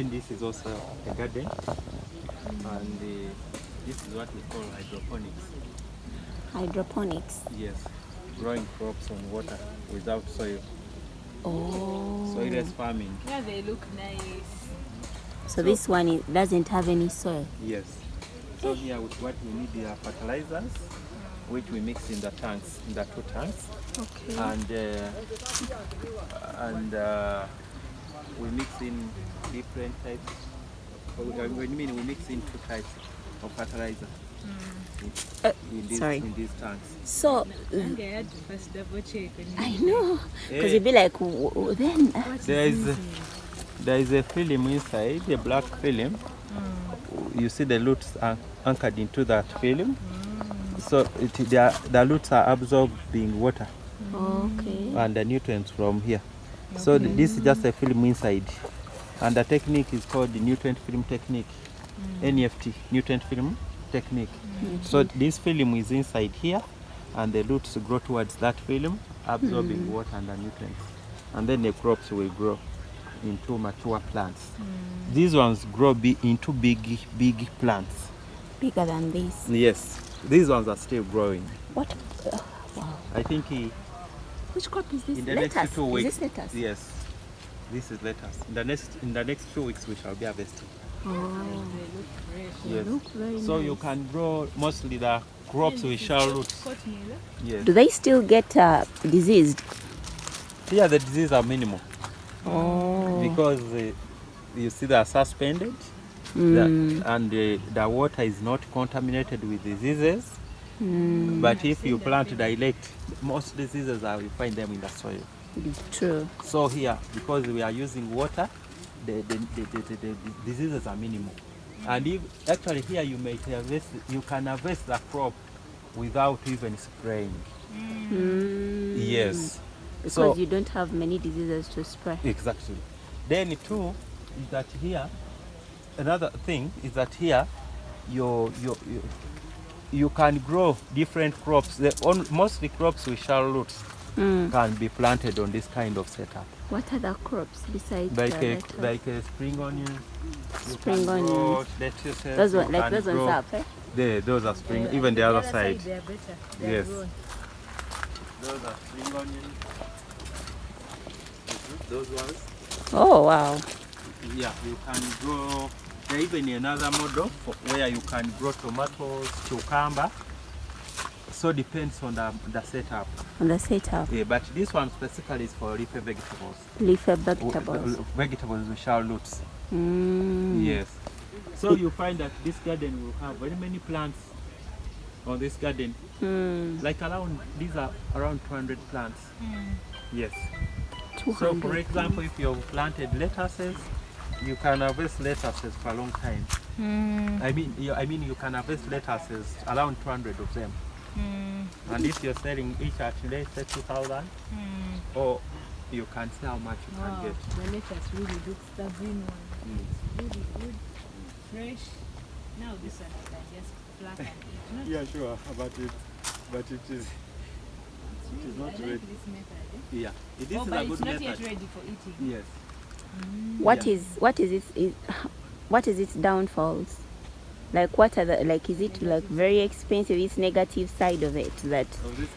then this is also a garden, and this is what we call hydroponics. Hydroponics? Yes, growing crops on water without soil. Oh. Soilless farming. Yeah, they look nice. So this one doesn't have any soil? Yes. So here what we need are fertilizers, which we mix in the tanks, in the 2 tanks. Okay. And we mix in different types. We mix in 2 types of fertilizer in these tanks. So I had to first double check. I know, because it'd be like, then there is a film inside, a black film. You see the roots are anchored into that film. So the roots are absorbing water and the nutrients from here. So this is just a film inside. And the technique is called the nutrient film technique, NFT, nutrient film technique. So this film is inside here, and the roots grow towards that film, absorbing water and the nutrients. And then the crops will grow into mature plants. These ones grow into big plants. Bigger than this? Yes. These ones are still growing. What? Wow. I think which crop is this? in the Lettuce? next 2 weeks. Is this lettuce? Yes. This is lettuce. In the next 2 weeks we shall be harvesting. Oh. They look fresh. Yes. They look very So nice. you can grow mostly the crops with shell roots. Yes. Do they still get diseased? Here the diseases are minimal. Oh. Because you see they are suspended and the water is not contaminated with diseases. But if you plant direct, most diseases you find them in the soil. True. So here, because we are using water, the diseases are minimal. And if actually here you can harvest the crop without even spraying. Yes. Because So you don't have many diseases to spray. exactly. Then too is that here, another thing is that here you can grow different crops. Mostly crops with shallow roots can be planted on this kind of setup. What other crops besides Like lettuce? spring onions. Spring onions. Lettuces. Those you ones, like can those ones grow- up, eh? Those are spring. Even the other side. They are better. Yes. Those are spring onions. Those ones. Oh, wow. Yeah, you can grow. There is even another model where you can grow tomatoes, cucumber. So depends on the setup. On the setup. Yeah, but this one specifically is for leafy vegetables. Leafy vegetables. Vegetables with shallow roots. Yes. So you find that this garden will have very many plants on this garden. Like these are around 200 plants. Yes. 200. So for example, if you've planted lettuces, you can harvest lettuces for a long time. I mean you can harvest lettuces around 200 of them. And if you're selling each at let's say 2,000, or you can see how much you can get. The lettuce really looks the green one. Really good, fresh. Now this one I can just pluck and eat. Not Yeah, sure, but it is not I like ready. this method. Yeah, this Oh, is but a it's good not method. yet ready for eating. Yes. What is its downfalls? Like what are the, like, is it like very expensive? It's negative side of it that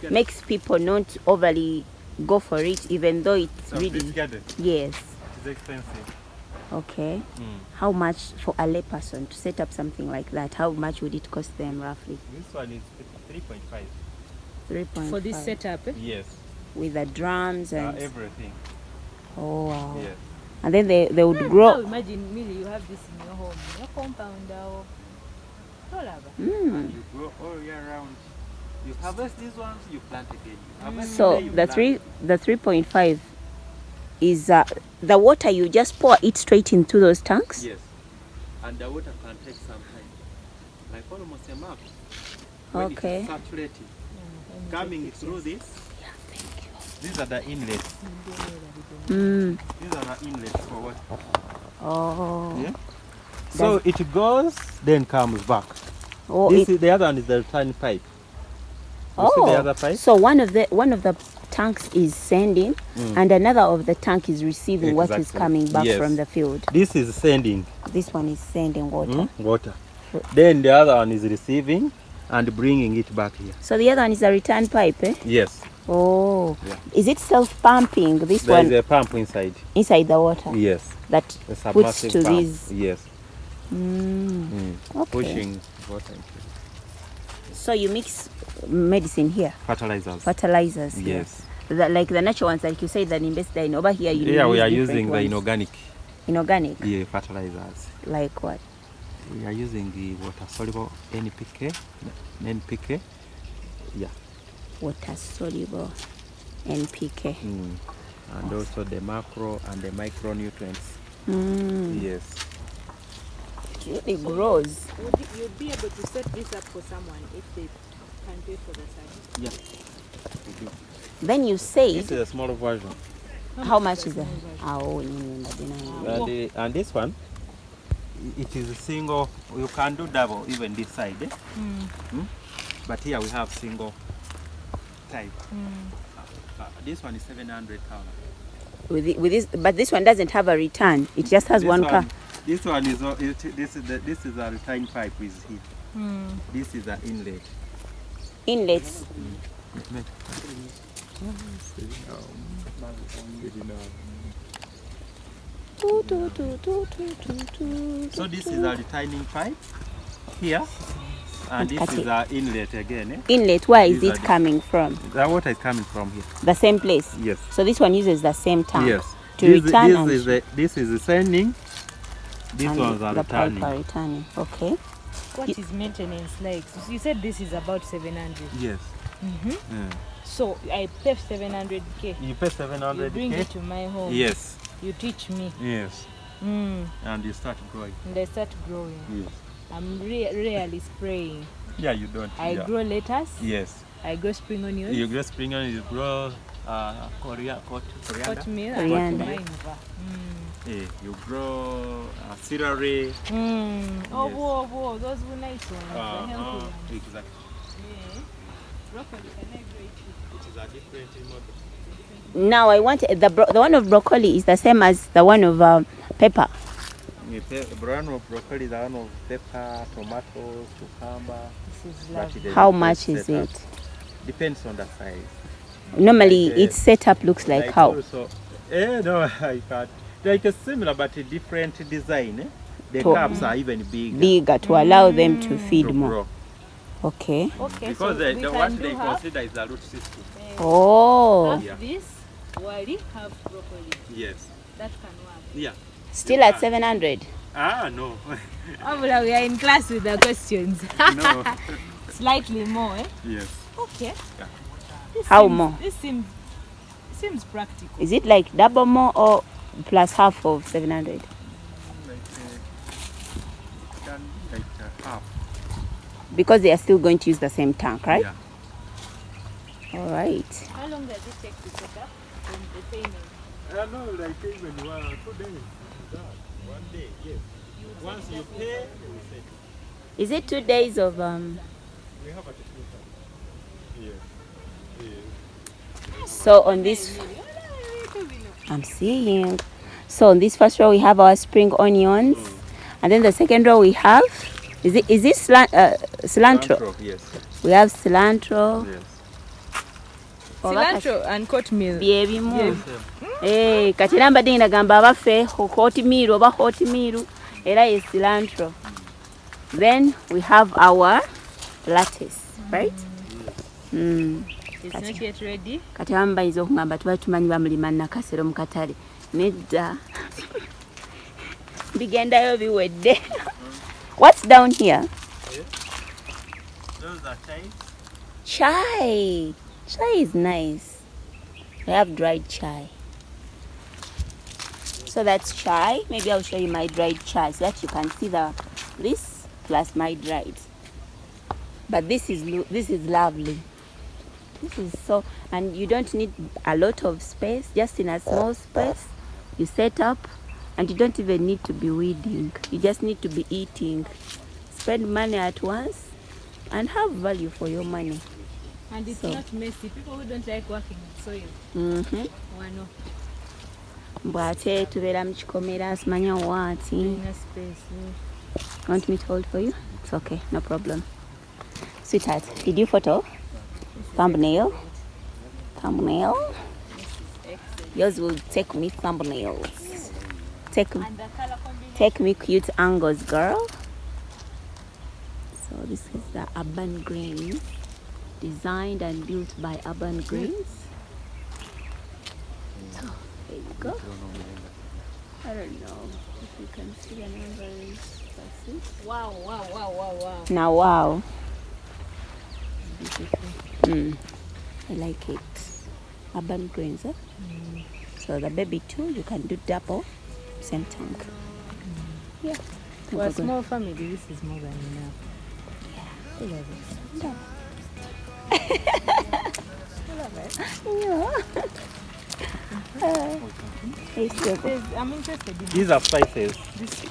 This makes people not overly go for it, even though it's this really, garden yes. is expensive. Okay. How much for a layperson to set up something like that? How much would it cost them roughly? This one is 3.5. 3.5 For this setup, Yes. with the drums and Everything. oh wow. Yes. And then they would Now grow. imagine Millie, you have this in your home, your compound or And you grow all year round. You harvest these ones, you plant again. You harvest So today, you the plant. 3.5 is the water you just pour it straight into those tanks? Yes. And the water can take some time. Like almost a month. When Okay. it's saturated. Coming through this. Yeah, thank you. These are the inlets. These are the inlets for water. Oh. Yeah. So it goes, then comes back. Oh, This is the other one is the return pipe. You see the other pipe? So one of the tanks is sending and another of the tank is receiving what is Exactly. coming back Yes. from the field. This is sending This one is sending water. water. Then the other one is receiving and bringing it back here. So the other one is a return pipe, eh? Yes. Oh. Yeah. Is it self-pumping, this There one, is a pump inside. inside the water? Yes. That A puts submersive to pump. these. Yes. Okay. Pushing water into So you mix medicine here, fertilizers. fertilizers here. Yes. Like the natural ones, like you say, the invested over here. You Yeah, we use are different using the ones. inorganic Inorganic. fertilizers. Like what? We are using the water soluble NPK. Yeah. Water soluble NPK. And also the macro and the micronutrients. Yes. It really grows. Would you be able to set this up for someone if they can pay for the service? Yeah. We do. Then you say, This is a smaller version. how much is that? And this one, it is a single. You can do double even this side. But here we have single type. This one is 700,000. With this, but this one doesn't have a return. It just has one car. This one is this is a return pipe is here. This is an inlet. Inlets. So this is a returning pipe here, and this is an inlet again. Inlet. Where is These it are the- coming from? The water is coming from here. The same place. Yes. So this one uses the same tank. Yes. To return and This is the sending. These and ones are the pipe returning. are returning. Okay. What is maintenance like? You said this is about 700. Yes. So I pay 700k. You pay You 700. bring it to my home. Yes. You teach me. Yes. Mm. And you start growing. And I start growing. Yes. I'm rarely spraying. Yeah, you don't. I grow lettuce. Yes. I grow spring onions. You grow spring onions. You grow coriander. Coriander. Coriander. You grow celery. Oh, Yes. whoa, those were nice ones. The healthy ones. Exactly. Yeah. Broccoli, can I grow it? It is a different model. Now I want the one of broccoli is the same as the one of pepper. Brown of broccoli, the one of pepper, tomatoes, cucumber. This is But lovely. it is How different much is setup. it? Depends on the size. Normally, Like, its setup looks like how? Also, no, I can't. Like a similar but a different design. The To- cups are even bigger. Bigger to allow them to feed to more. grow. Okay. Okay, Because so we the can what do they half, consider is the root system. Oh, half Yeah. this, wali, half broccoli. Yes. That can work. Yeah. still at 700. No. Abula, we are in class with the questions. No. Slightly more, eh? Yes. Okay. Yeah. This How seems- more? This seems practical. Is it like double more or plus half of 700? Like half. Because they are still going to use the same tank, right? Yeah. All right. How long does it take to set up from the payment? No, like even 2 days. One day, yes. Once you pay, we set. Is it 2 days of We have a technician. Yes. Yes. So on this, I'm seeing. So on this first row we have our spring onions, and then the second row we have. Is this cilantro? Yes. We have cilantro. Yes. Cilantro and cod meal. Byebimu. Kati era mbadde nagamba abaffe hot meal oba hot meal era ye cilantro. Then we have our lettuce, right? It's not yet ready. Kati abamu bayinza okugamba tuba tumanyi bamulima nakasero mu katale nedda bigendayo biwedde. What's down here? Those are chai. Chai. Chai is nice. We have dried chai. So that's chai. Maybe I'll show you my dried chai so that you can see this plus my dried. But this is lovely. This is so, and you don't need a lot of space. Just in a small space, you set up, and you don't even need to be weeding. You just need to be eating. Spend money at once, and have value for your money. And it's So- not messy. People who don't like working with soil. Wano. Bw'ate tubeera mu kikomera simanyi owaati. In a space. Want me to hold for you? It's okay, no problem. Sweetheart, did you photo? Thumbnail? Thumbnail? Yours will take me thumbnails. Take And the color combination. Take me cute angles, girl. So this is the Urban Greens, designed and built by Urban Greens. So there you go. I don't know if you can see the numbers. Wow, wow, wow, wow, wow. Now, wow. Beautiful. I like it. Urban Greens, huh? So the baby too, you can do double, same tank. Yeah. For a small family, this is more than enough. Look at this. Yeah. It's good. I'm interested in These are spices. this.